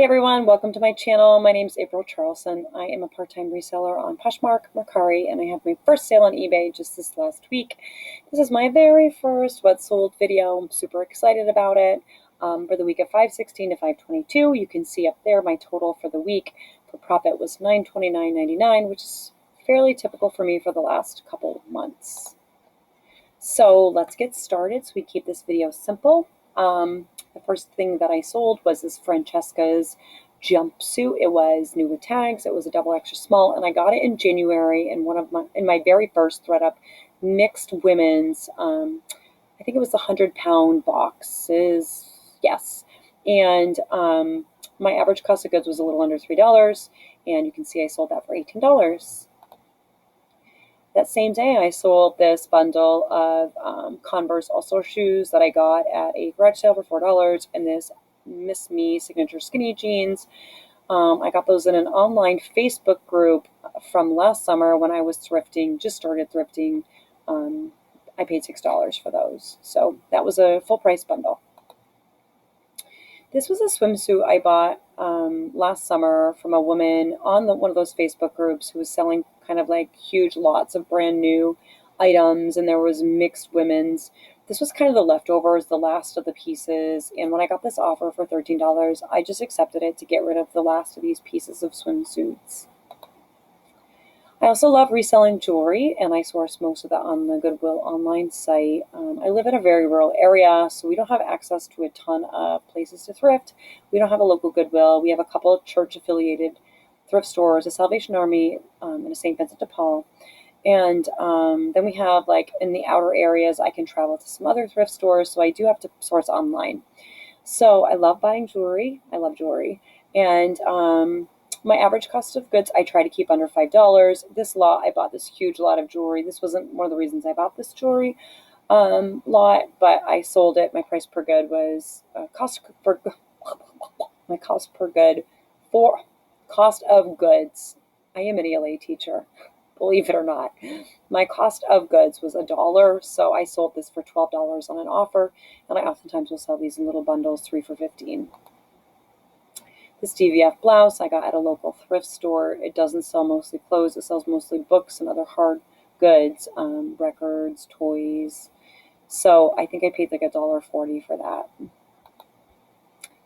Hey everyone, welcome to my channel. My name is April Charlson. I am a part-time reseller on Poshmark, Mercari, and I had my first sale on eBay just this last week. This is my very first what sold video. I'm super excited about it. For the week of 5/16 to 5/22, you can see up there my total for the week for profit was $929.99, which is fairly typical for me for the last couple of months. So let's get started so we keep this video simple. The first thing that I sold was this Francesca's jumpsuit. It was new with tags. It was a double extra small, and I got it in January in my very first ThredUp mixed women's. I think it was the 100-pound boxes. Yes, and my average cost of goods was a little under $3, and you can see I sold that for $18. That same day, I sold this bundle of Converse All-Star shoes that I got at a garage sale for $4, and this Miss Me signature skinny jeans. I got those in an online Facebook group from last summer when I was thrifting, just started thrifting. I paid $6 for those, so that was a full price bundle. This was a swimsuit I bought last summer from a woman on one of those Facebook groups who was selling kind of like huge lots of brand new items, and there was mixed women's. This was kind of the leftovers, the last of the pieces, and when I got this offer for $13, I just accepted it to get rid of the last of these pieces of swimsuits. I also love reselling jewelry, and I source most of that on the Goodwill online site. I live in a very rural area, so we don't have access to a ton of places to thrift. We don't have a local Goodwill. We have a couple of church-affiliated thrift stores, a Salvation Army, and a St. Vincent de Paul. And then we have, like, in the outer areas, I can travel to some other thrift stores, so I do have to source online. So I love buying jewelry. I love jewelry. And my average cost of goods, I try to keep under $5. This lot, I bought this huge lot of jewelry. This wasn't one of the reasons I bought this jewelry lot, but I sold it. My price per good was my cost per good for cost of goods. I am an ELA teacher, believe it or not. My cost of goods was $1, so I sold this for $12 on an offer, and I oftentimes will sell these in little bundles, 3 for $15. This DVF blouse I got at a local thrift store. It doesn't sell mostly clothes. It sells mostly books and other hard goods, records, toys. So I think I paid like $1.40 for that.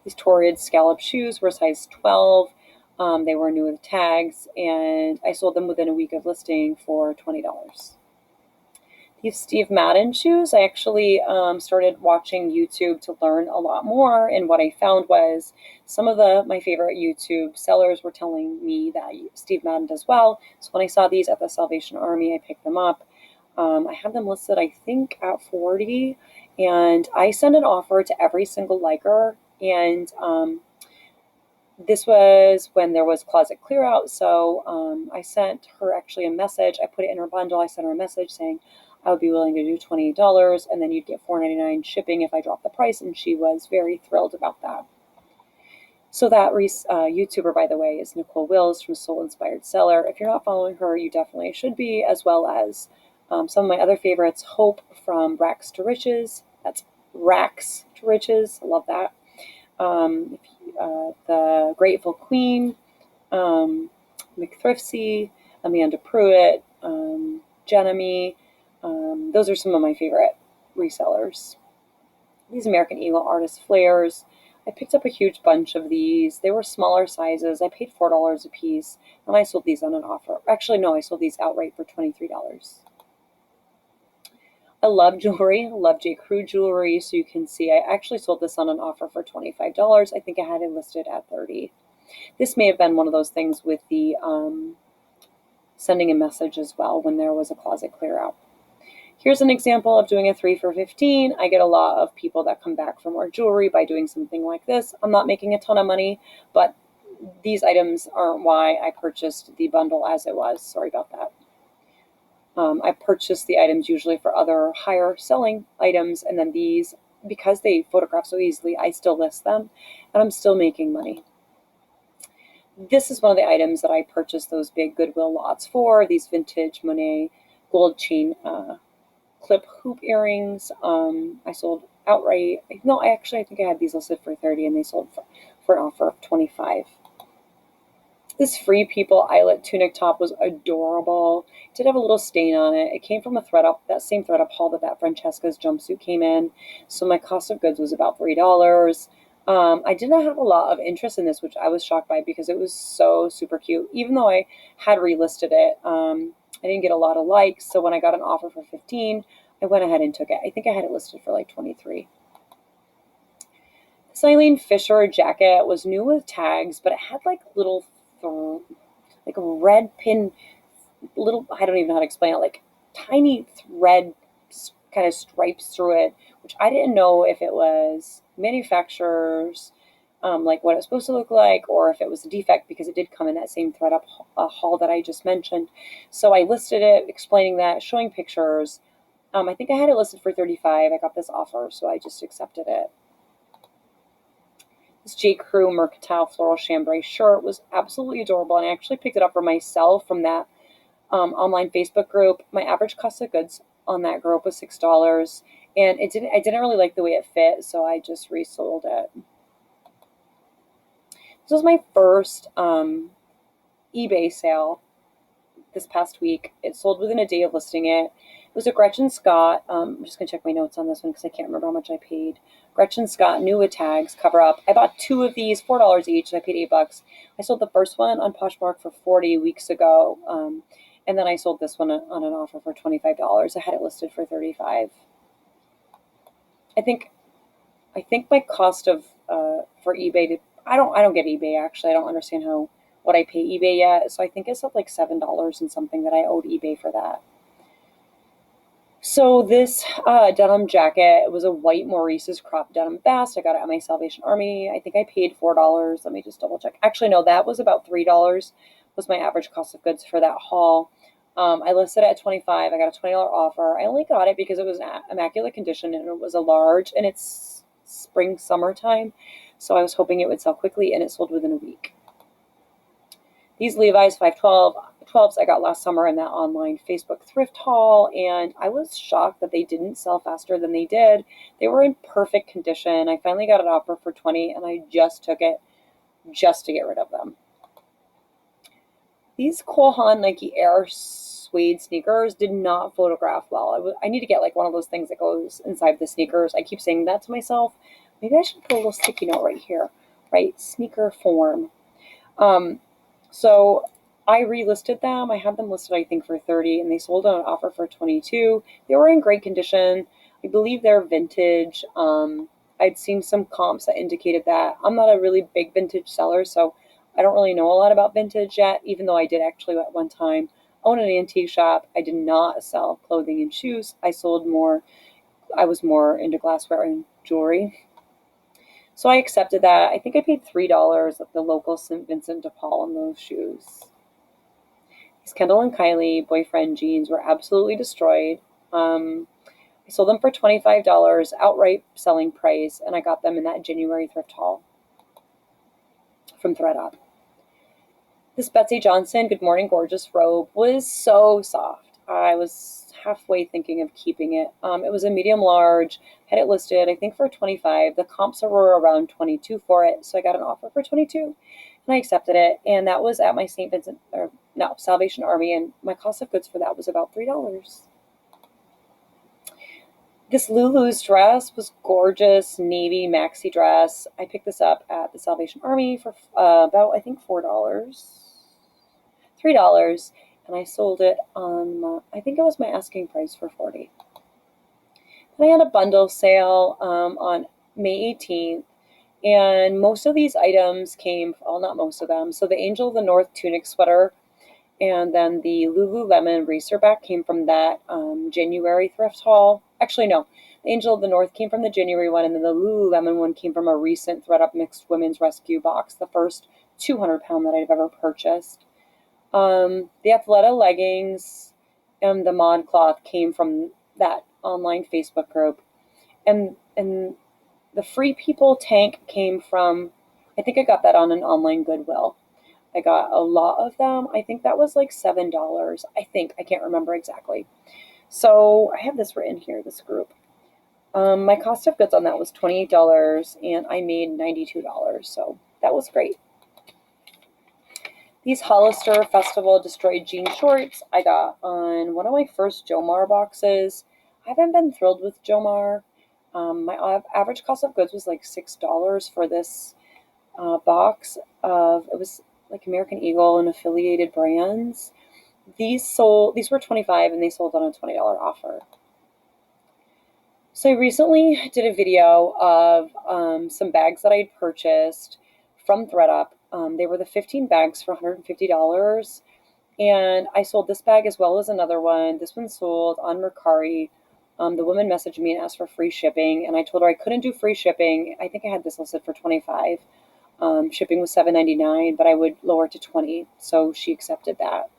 These Torrid Scallop Shoes were size 12. They were new with tags, and I sold them within a week of listing for $20. These Steve Madden shoes, I actually started watching YouTube to learn a lot more, and what I found was some of my favorite YouTube sellers were telling me that Steve Madden does well. So when I saw these at the Salvation Army, I picked them up. I have them listed, I think, at $40, and I sent an offer to every single liker, and this was when there was closet clear out, so I sent her actually a message. I put it in her bundle. I sent her a message saying I would be willing to do $28, and then you'd get $4.99 shipping if I dropped the price, and she was very thrilled about that. So that YouTuber, by the way, is Nicole Wills from Soul Inspired Seller. If you're not following her, you definitely should be, as well as some of my other favorites, Hope from Racks to Riches. That's Racks to Riches. I love that. The Grateful Queen, McThriftsy, Amanda Pruitt, Jenemy. Those are some of my favorite resellers. These American Eagle Artist Flares. I picked up a huge bunch of these. They were smaller sizes. I paid $4 a piece, and I sold these on an offer. Actually, no, I sold these outright for $23. I love jewelry. I love J. Crew jewelry. So you can see I actually sold this on an offer for $25. I think I had it listed at $30. This may have been one of those things with the sending a message as well when there was a closet clear out. Here's an example of doing a 3 for $15. I get a lot of people that come back for more jewelry by doing something like this. I'm not making a ton of money, but these items aren't why I purchased the bundle as it was. Sorry about that. I purchase the items usually for other higher selling items, and then these, because they photograph so easily, I still list them, and I'm still making money. This is one of the items that I purchased those big Goodwill lots for, these vintage Monet gold chain clip hoop earrings. I sold outright. No, I think I had these listed for $30, and they sold for an offer of $25. This Free People eyelet tunic top was adorable. It did have a little stain on it. It came from a ThredUp, that same ThredUp haul that Francesca's jumpsuit came in. So my cost of goods was about $3. I did not have a lot of interest in this, which I was shocked by because it was so super cute. Even though I had relisted it, I didn't get a lot of likes. So when I got an offer for 15, I went ahead and took it. I think I had it listed for like 23. This Eileen Fisher jacket was new with tags, but it had like little like a red pin, little, I don't even know how to explain it, like tiny thread kind of stripes through it, which I didn't know if it was manufacturer's, like what it was supposed to look like, or if it was a defect, because it did come in that same ThredUp haul that I just mentioned. So I listed it, explaining that, showing pictures. I think I had it listed for $35. I got this offer, so I just accepted it. This J. Crew Mercantile Floral Chambray shirt was absolutely adorable, and I actually picked it up for myself from that online Facebook group. My average cost of goods on that group was $6, and I didn't really like the way it fit, so I just resold it. This was my first eBay sale this past week. It sold within a day of listing it. It was a Gretchen Scott. I'm just going to check my notes on this one because I can't remember how much I paid. Gretchen Scott, new with tags, cover up. I bought two of these, $4 each, so I paid $8. I sold the first one on Poshmark for 40 weeks ago, and then I sold this one on an offer for $25. I had it listed for $35. I think my cost of for eBay, I don't get eBay actually. I don't understand what I pay eBay yet, so I think it's at like $7 and something that I owed eBay for that. So this denim jacket, it was a white Maurice's crop denim vest. I got it at my Salvation Army. I think I paid $4. Let me just double check. Actually, no, that was about $3 was my average cost of goods for that haul. I listed it at $25. I got a $20 offer. I only got it because it was immaculate condition and it was a large, and it's spring, summertime. So I was hoping it would sell quickly, and it sold within a week. These Levi's 512s I got last summer in that online Facebook thrift haul, and I was shocked that they didn't sell faster than they did. They were in perfect condition. I finally got an offer for $20, and I just took it just to get rid of them. These Haan Nike Air Suede sneakers did not photograph well. I need to get like one of those things that goes inside the sneakers. I keep saying that to myself. Maybe I should put a little sticky note right here, right? Sneaker form. So I relisted them. I had them listed, I think, for $30, and they sold on an offer for $22. They were in great condition. I believe they're vintage. I'd seen some comps that indicated that. I'm not a really big vintage seller, so I don't really know a lot about vintage yet, even though I did actually at one time own an antique shop. I did not sell clothing and shoes. I was more into glassware and jewelry. So I accepted that. I think I paid $3 at the local St. Vincent de Paul on those shoes. These Kendall and Kylie boyfriend jeans were absolutely destroyed. I sold them for $25 outright selling price, and I got them in that January thrift haul from ThredUp. This Betsy Johnson Good Morning Gorgeous robe was so soft. I was halfway thinking of keeping it. It was a medium large, had it listed, I think, for $25. The comps were around $22 for it, so I got an offer for $22, and I accepted it, and that was at my Salvation Army, and my cost of goods for that was about $3. This Lulu's dress was gorgeous, navy maxi dress. I picked this up at the Salvation Army for about, I think, $3, and I sold it on, I think it was my asking price for $40. And I had a bundle sale on May 18th, and most of these items came, well, not most of them. So the Angel of the North tunic sweater and then the Lululemon racerback came from that January thrift haul. Actually, no. The Angel of the North came from the January one, and then the Lululemon one came from a recent ThredUp Mixed Women's Rescue box, the first 200-pound that I've ever purchased. The Athleta leggings and the mod cloth came from that online Facebook group. And the Free People tank came from, I think I got that on an online Goodwill. I got a lot of them. I think that was like $7. I can't remember exactly. So I have this written here, this group. My cost of goods on that was $28, and I made $92. So that was great. These Hollister Festival Destroyed Jean Shorts I got on one of my first Jomar boxes. I haven't been thrilled with Jomar. My average cost of goods was like $6 for this box of, it was like American Eagle and affiliated brands. These were $25 and they sold on a $20 offer. So I recently did a video of some bags that I had purchased from ThredUp. They were the 15 bags for $150. And I sold this bag as well as another one. This one sold on Mercari. The woman messaged me and asked for free shipping, and I told her I couldn't do free shipping. I think I had this listed for $25. Shipping was $7.99, but I would lower it to $20. So she accepted that.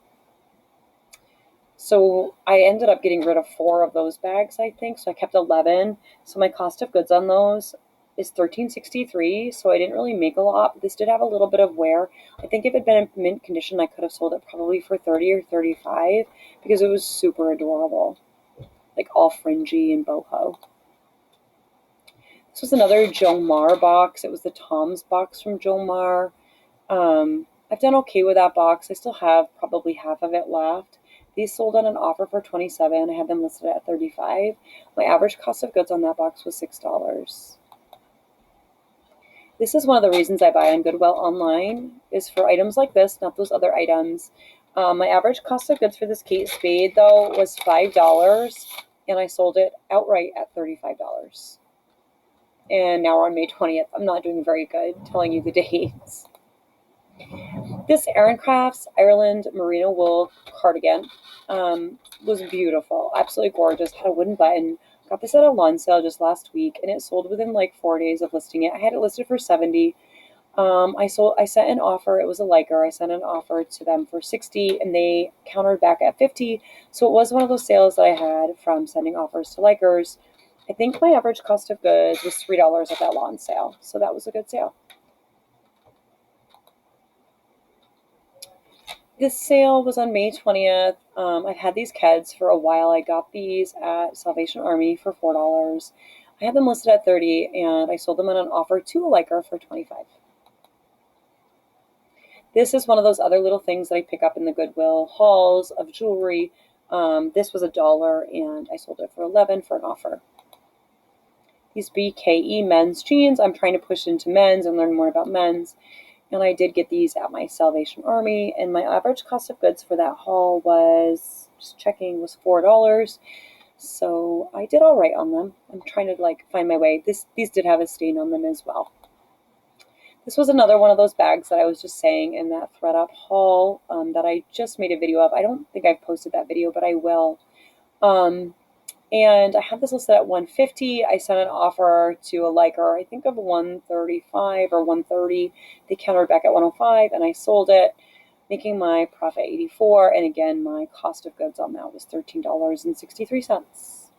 So I ended up getting rid of 4 of those bags, I think. So I kept 11. So my cost of goods on those is $13.63. So I didn't really make a lot. This did have a little bit of wear. I think if it had been in mint condition, I could have sold it probably for $30 or $35 because it was super adorable, like all fringy and boho. This was another Jomar box. It was the Tom's box from Jomar. I've done okay with that box. I still have probably half of it left. These sold on an offer for $27. I had them listed at $35. My average cost of goods on that box was $6. This is one of the reasons I buy on Goodwill online, is for items like this, not those other items. My average cost of goods for this Kate Spade, though, was $5, and I sold it outright at $35. And now we're on May 20th. I'm not doing very good telling you the dates. This Erin Crafts Ireland Merino Wool Cardigan was beautiful, absolutely gorgeous, had a wooden button. Got this at a lawn sale just last week, and it sold within like 4 days of listing it. I had it listed for $70. I sent an offer. It was a liker. I sent an offer to them for $60, and they countered back at $50. So it was one of those sales that I had from sending offers to likers. I think my average cost of goods was $3 at that lawn sale. So that was a good sale. This sale was on May 20th. I've had these Keds for a while. I got these at Salvation Army for $4. I had them listed at $30, and I sold them on an offer to a liker for $25. This is one of those other little things that I pick up in the Goodwill hauls of jewelry. This was $1, and I sold it for $11 for an offer. These BKE men's jeans, I'm trying to push into men's and learn more about men's. And I did get these at my Salvation Army, and my average cost of goods for that haul was, just checking, was $4. So I did all right on them. I'm trying to like find my way. These did have a stain on them as well. This was another one of those bags that I was just saying in that ThredUp haul that I just made a video of. I don't think I've posted that video, but I will. And I have this listed at $150. I sent an offer to a liker, I think of $135 or $130. They countered back at $105, and I sold it, making my profit $84. And again, my cost of goods on that was $13.63.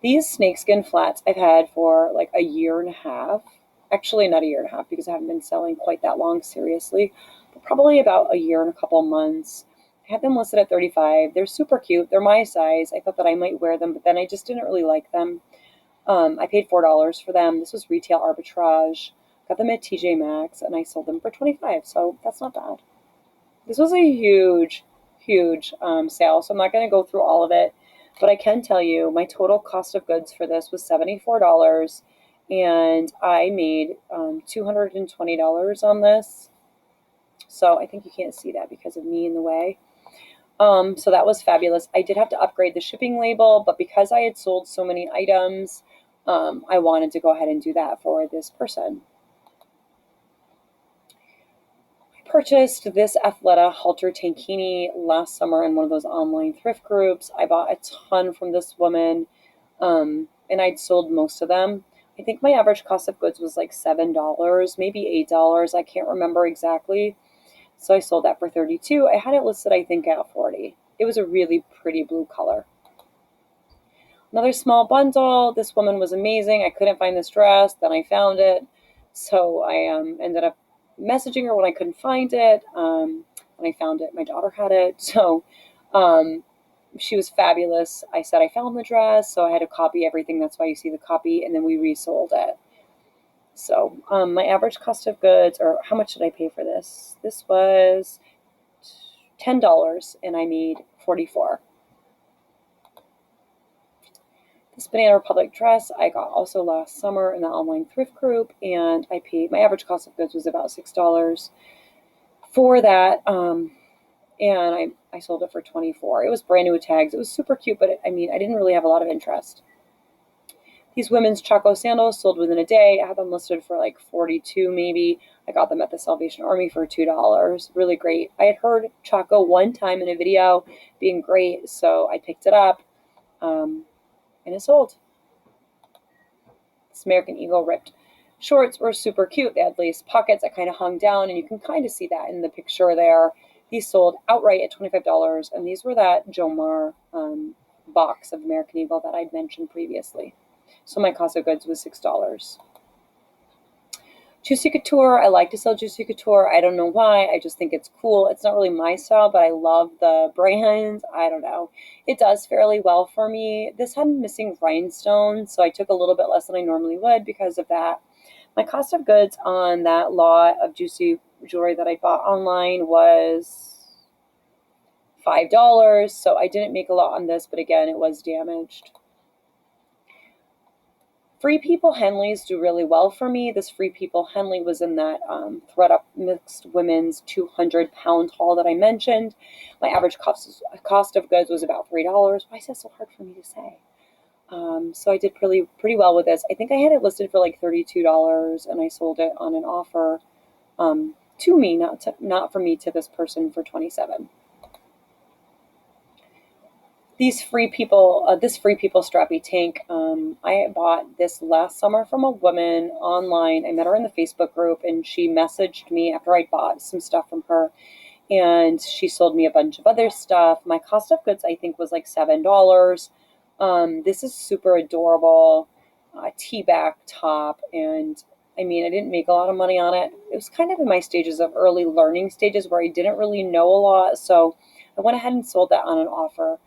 These snakeskin flats I've had for like a year and a half. Actually, not a year and a half because I haven't been selling quite that long, seriously, but probably about a year and a couple months. I had them listed at $35. They're super cute. They're my size. I thought that I might wear them, but then I just didn't really like them. I paid $4 for them. This was retail arbitrage. Got them at TJ Maxx, and I sold them for $25, so that's not bad. This was a huge, huge sale, so I'm not going to go through all of it, but I can tell you my total cost of goods for this was $74, and I made $220 on this. So I think you can't see that because of me in the way. So that was fabulous. I did have to upgrade the shipping label, but because I had sold so many items, I wanted to go ahead and do that for this person. I purchased this Athleta Halter Tankini last summer in one of those online thrift groups. I bought a ton from this woman, and I'd sold most of them. I think my average cost of goods was like $7, maybe $8. I can't remember exactly. So I sold that for $32. I had it listed, I think, at $40. It was a really pretty blue color. Another small bundle. This woman was amazing. I couldn't find this dress. Then I found it. So I ended up messaging her when I couldn't find it. When I found it, my daughter had it. So she was fabulous. I said I found the dress, so I had to copy everything. That's why you see the copy. And then we resold it. So my average cost of goods, or how much did I pay for this? This was $10 and I made 44. This Banana Republic dress I got also last summer in the online thrift group, and I paid, my average cost of goods was about $6 for that. And I sold it for 24. It was brand new with tags. It was super cute, but I didn't really have a lot of interest. These women's Choco sandals sold within a day. I had them listed for like 42 maybe. I got them at the Salvation Army for $2. Really great. I had heard Choco one time in a video being great, so I picked it up, and it sold. This American Eagle ripped shorts were super cute. They had lace pockets that kind of hung down, and you can kind of see that in the picture there. These sold outright at $25, and these were that Jomar box of American Eagle that I'd mentioned previously. So my cost of goods was $6. Juicy Couture, I like to sell Juicy Couture. I don't know why. I just think it's cool. It's not really my style, but I love the brand. I don't know. It does fairly well for me. This had missing rhinestones, so I took a little bit less than I normally would because of that. My cost of goods on that lot of Juicy jewelry that I bought online was $5, so I didn't make a lot on this, but again, it was damaged. Free People Henleys do really well for me. This Free People Henley was in that Thread Up Mixed Women's 200-pound haul that I mentioned. My average cost of goods was about $3. Why is that so hard for me to say? So I did pretty well with this. I think I had it listed for like $32, and I sold it on an offer to me, not for me, to this person for $27. This Free People strappy tank, I bought this last summer from a woman online. I met her in the Facebook group, and she messaged me after I bought some stuff from her, and she sold me a bunch of other stuff. My cost of goods, I think, was like $7. This is super adorable, T-back top, and I didn't make a lot of money on it. It was kind of in my stages of early learning stages where I didn't really know a lot, so I went ahead and sold that on an offer.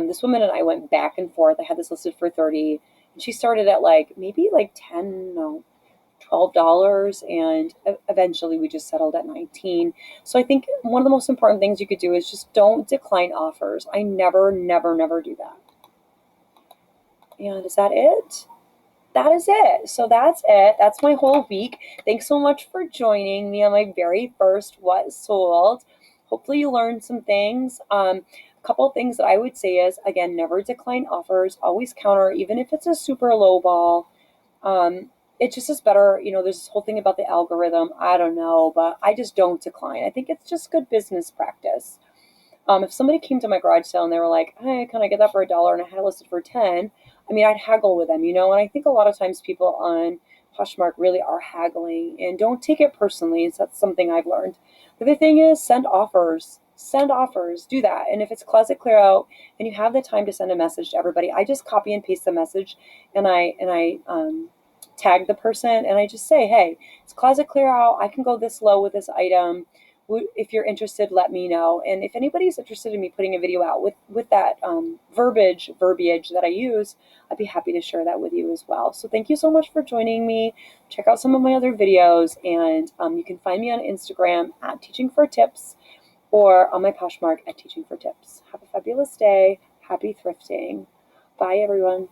This woman and I went back and forth. I had this listed for 30, and she started at maybe $12, and eventually we just settled at 19. So I think one of the most important things you could do is just don't decline offers. I never do that. And is that it? That is it. So that's it. That's my whole week. Thanks so much for joining me on my very first What Sold. Hopefully you learned some things. A couple of things that I would say is, again, never decline offers. Always counter, even if it's a super low ball. It just is better. There's this whole thing about the algorithm. I don't know, but I just don't decline. I think it's just good business practice. If somebody came to my garage sale and they were like, hey, can I get that for $1? And I had it listed for 10, I'd haggle with them, and I think a lot of times people on Poshmark really are haggling, and don't take it personally. So that's something I've learned. The other thing is send offers. Do that. And if it's closet clear out and you have the time to send a message to everybody, I just copy and paste the message, and I tag the person, and I just say, hey, it's closet clear out. I can go this low with this item. If you're interested, let me know. And if anybody's interested in me putting a video out with that verbiage that I use, I'd be happy to share that with you as well. So thank you so much for joining me. Check out some of my other videos, and you can find me on Instagram at Teaching for Tips, or on my Poshmark at Teaching for Tips. Have a fabulous day. Happy thrifting. Bye, everyone.